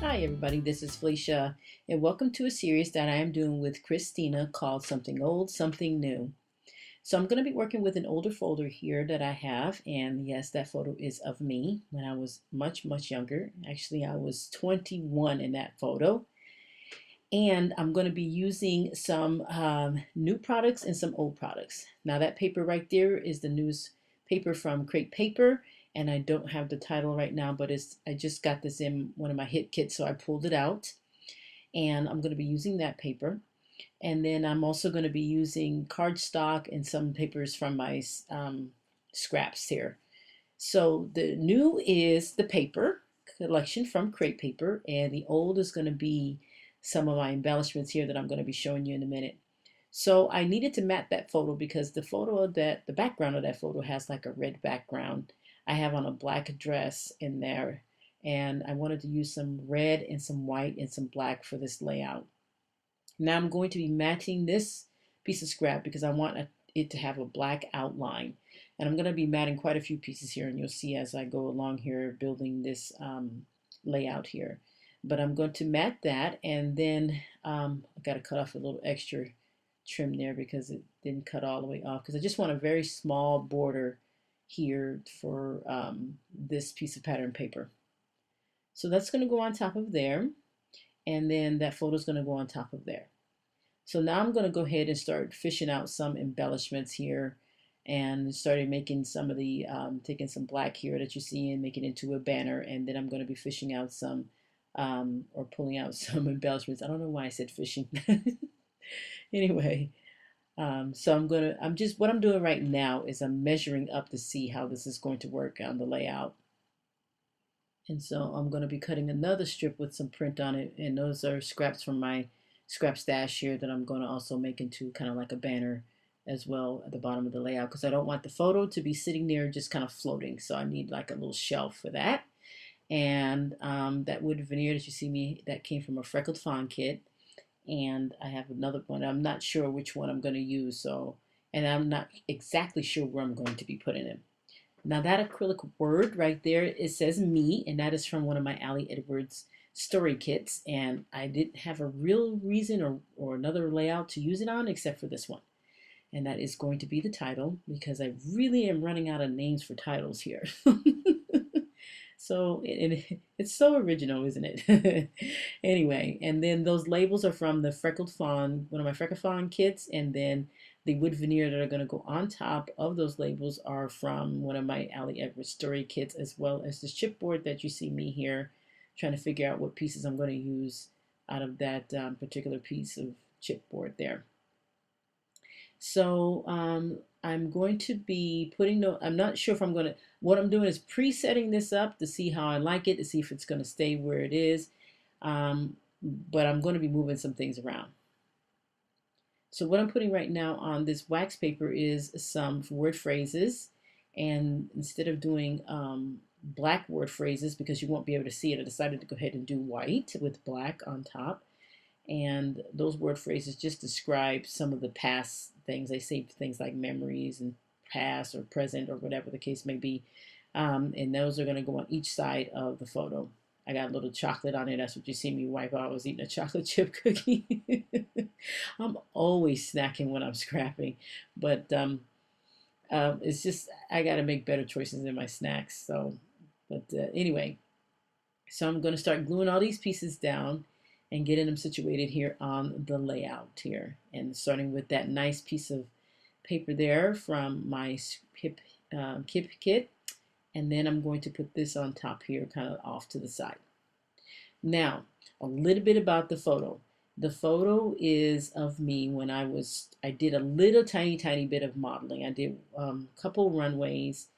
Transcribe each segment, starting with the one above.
Hi everybody, this is Felicia and welcome to a series that I am doing with Christina called Something Old, Something New. So I'm going to be working with an older folder here that I have, and yes, that photo is of me when I was much younger. Actually, I was 21 in that photo. And I'm going to be using some new products and some old products. Now that paper right there is the newspaper from Crate Paper, and I don't have the title right now, but I just got this in one of my hit kits, so I pulled it out, and I'm going to be using that paper. And then I'm also going to be using cardstock and some papers from my scraps here. So the new is the paper collection from Crate Paper, and the old is going to be some of my embellishments here that I'm going to be showing you in a minute. So I needed to mat that photo because the background of that photo has like a red background. I have on a black dress in there, and I wanted to use some red and some white and some black for this layout. Now I'm going to be matting this piece of scrap because I want it to have a black outline. And I'm going to be matting quite a few pieces here, and you'll see as I go along here building this layout here. But I'm going to mat that, and then I got to cut off a little extra trim there because it didn't cut all the way off, because I just want a very small border here for this piece of pattern paper. So that's going to go on top of there, and then that photo is going to go on top of there. So now I'm going to go ahead and start fishing out some embellishments here, and started making some of the, taking some black here that you see and making it into a banner, and then I'm going to be fishing out some, or pulling out some embellishments. I don't know why I said fishing. Anyway, so what I'm doing right now is I'm measuring up to see how this is going to work on the layout. And so I'm going to be cutting another strip with some print on it, and those are scraps from my scrap stash here that I'm going to also make into kind of like a banner as well at the bottom of the layout, because I don't want the photo to be sitting there just kind of floating. So I need like a little shelf for that. And that wood veneer that you see me, that came from a Freckled Fawn kit. And I have another one. I'm not sure which one I'm going to use. So, and I'm not exactly sure where I'm going to be putting it. Now that acrylic word right there, it says me, and that is from one of my Ali Edwards story kits, and I didn't have a real reason or another layout to use it on except for this one. And that is going to be the title, because I really am running out of names for titles here. So it's so original, isn't it? Anyway, and then those labels are from the Freckled Fawn, one of my Freckled Fawn kits, and then the wood veneer that are going to go on top of those labels are from one of my Ali Edwards story kits, as well as this chipboard that you see me here trying to figure out what pieces I'm going to use out of that particular piece of chipboard there. So I'm going to be putting no, I'm not sure if I'm going to, what I'm doing is presetting this up to see how I like it, to see if it's going to stay where it is. But I'm going to be moving some things around. So what I'm putting right now on this wax paper is some word phrases. And instead of doing black word phrases, because you won't be able to see it, I decided to go ahead and do white with black on top. And those word phrases just describe some of the past things. They say things like memories and past or present or whatever the case may be. And those are going to go on each side of the photo. I got a little chocolate on it. That's what you see me wipe out. I was eating a chocolate chip cookie. I'm always snacking when I'm scrapping. But it's just, I got to make better choices in my snacks. So, but anyway, so I'm going to start gluing all these pieces down and getting them situated here on the layout here. And starting with that nice piece of paper there from my Kip kit. And then I'm going to put this on top here, kind of off to the side. Now, a little bit about the photo. The photo is of me when I did a little tiny bit of modeling. I did a couple runways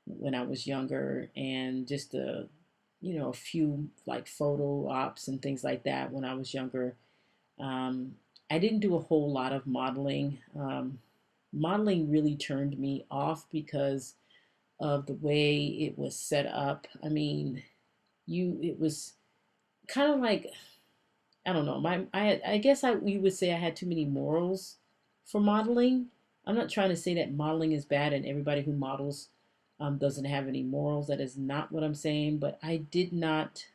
when I was younger, and just a few like photo ops and things like that when I was younger. I didn't do a whole lot of modeling. Modeling really turned me off because of the way it was set up. I mean, it was kind of like, I don't know. I guess you would say I had too many morals for modeling. I'm not trying to say that modeling is bad and everybody who models doesn't have any morals. That is not what I'm saying. But I did not.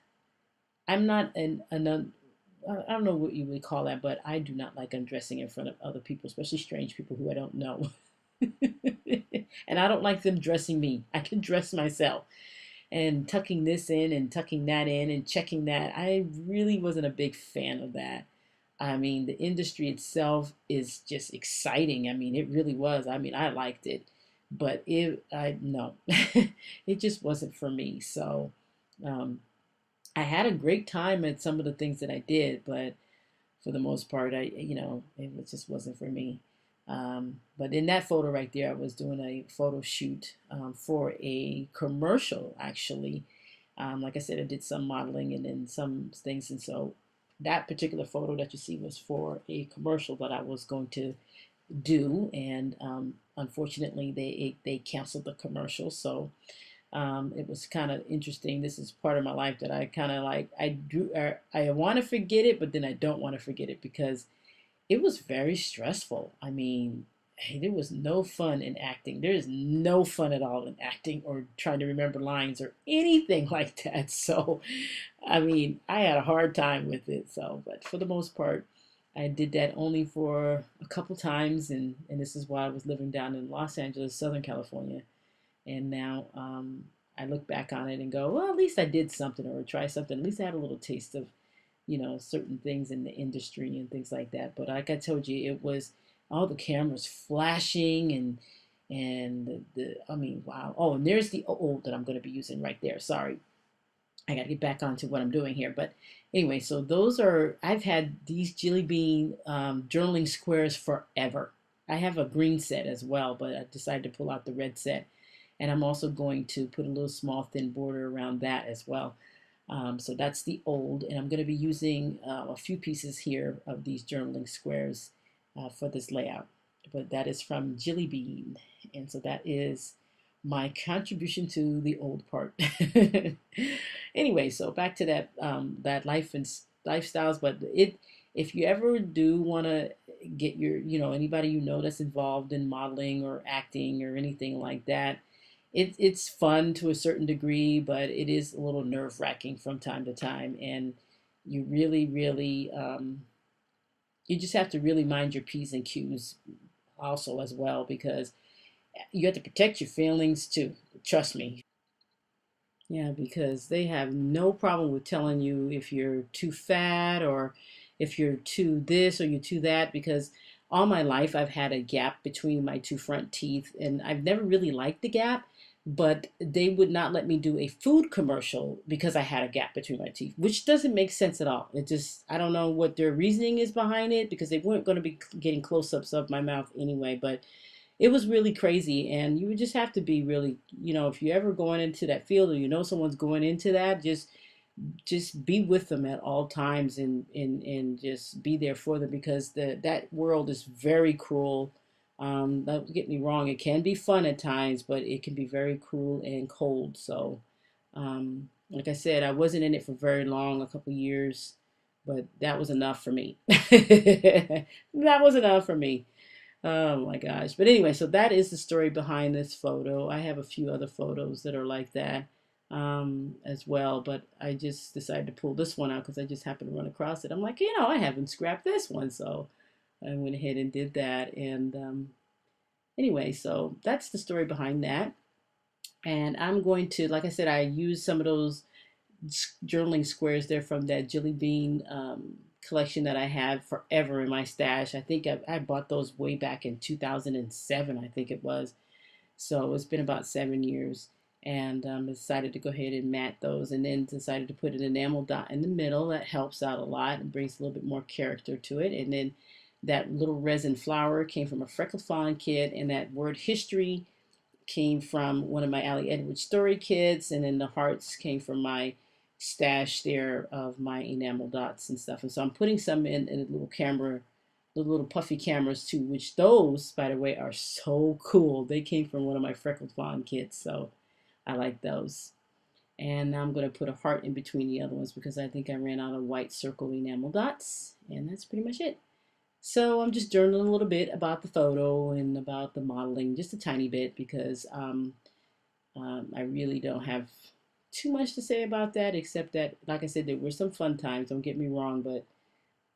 I'm not I don't know what you would call that, but I do not like undressing in front of other people, especially strange people who I don't know. And I don't like them dressing me. I can dress myself. And tucking this in and tucking that in and checking that, I really wasn't a big fan of that. I mean, the industry itself is just exciting. I mean, it really was. I mean, I liked it, but I no, it just wasn't for me. So, um, I had a great time at some of the things that I did, but for the most part, just wasn't for me. But in that photo right there, I was doing a photo shoot for a commercial, actually. Like I said, I did some modeling and then some things. And so that particular photo that you see was for a commercial that I was going to do. And unfortunately, they canceled the commercial. So it was kind of interesting. This is part of my life that I kind of like. I want to forget it, but then I don't want to forget it because it was very stressful. I mean, hey, there was no fun in acting. There is no fun at all in acting or trying to remember lines or anything like that. So, I mean, I had a hard time with it. So, but for the most part, I did that only for a couple times, and this is why I was living down in Los Angeles, Southern California. And now I look back on it and go, well, at least I did something or try something. At least I had a little taste of, certain things in the industry and things like that. But like I told you, it was all the cameras flashing and I mean, wow. Oh, and there's the old that I'm going to be using right there. Sorry, I got to get back onto what I'm doing here. But anyway, so I've had these Jelly Bean journaling squares forever. I have a green set as well, but I decided to pull out the red set. And I'm also going to put a little small thin border around that as well. So that's the old, and I'm going to be using a few pieces here of these journaling squares for this layout. But that is from Jelly Bean, and so that is my contribution to the old part. Anyway, so back to that life and lifestyles. But if you ever do want to get anybody that's involved in modeling or acting or anything like that, it's fun to a certain degree, but it is a little nerve wracking from time to time, and you really, really, you just have to really mind your p's and q's also as well because you have to protect your feelings too. Trust me. Yeah, because they have no problem with telling you if you're too fat or if you're too this or you're too that because all my life I've had a gap between my two front teeth and I've never really liked the gap, but they would not let me do a food commercial because I had a gap between my teeth, which doesn't make sense at all. It just, I don't know what their reasoning is behind it because they weren't going to be getting close-ups of my mouth anyway, but it was really crazy and you would just have to be really if you're ever going into that field or someone's going into that just be with them at all times and just be there for them because that world is very cruel. Don't get me wrong, it can be fun at times but it can be very cruel and cold. So like I said, I wasn't in it for very long, a couple years, but that was enough for me. That was enough for me. Oh my gosh. But anyway, so that is the story behind this photo. I have a few other photos that are like that as well, but I just decided to pull this one out because I just happened to run across it. I'm like, I haven't scrapped this one. So I went ahead and did that. And anyway, so that's the story behind that. And I'm going to, like I said, I used some of those journaling squares there from that Jelly Bean collection that I have forever in my stash. I think I bought those way back in 2007, I think it was. So it's been about 7 years. And decided to go ahead and mat those and then decided to put an enamel dot in the middle. That helps out a lot and brings a little bit more character to it. And then that little resin flower came from a Freckled Fawn kit, and that word history came from one of my Allie Edwards story kits, and then the hearts came from my stash there of my enamel dots and stuff. And so I'm putting some in a little camera, the little puffy cameras too, which those, by the way, are so cool. They came from one of my Freckled Fawn kits, so I like those. And now I'm going to put a heart in between the other ones because I think I ran out of white circle enamel dots, and that's pretty much it. So I'm just journaling a little bit about the photo and about the modeling, just a tiny bit because I really don't have too much to say about that, except that, like I said, there were some fun times, don't get me wrong, but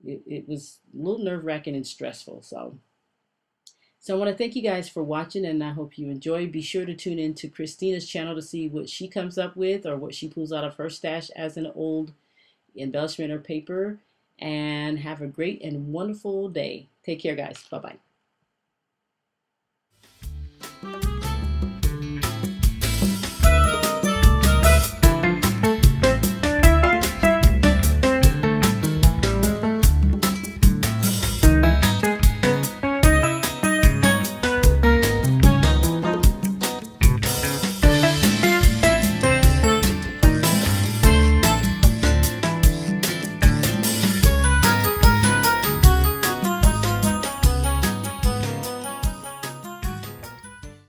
it was a little nerve-wracking and stressful. So I want to thank you guys for watching, and I hope you enjoy. Be sure to tune in to Christina's channel to see what she comes up with or what she pulls out of her stash as an old embellishment or paper. And have a great and wonderful day. Take care, guys. Bye-bye.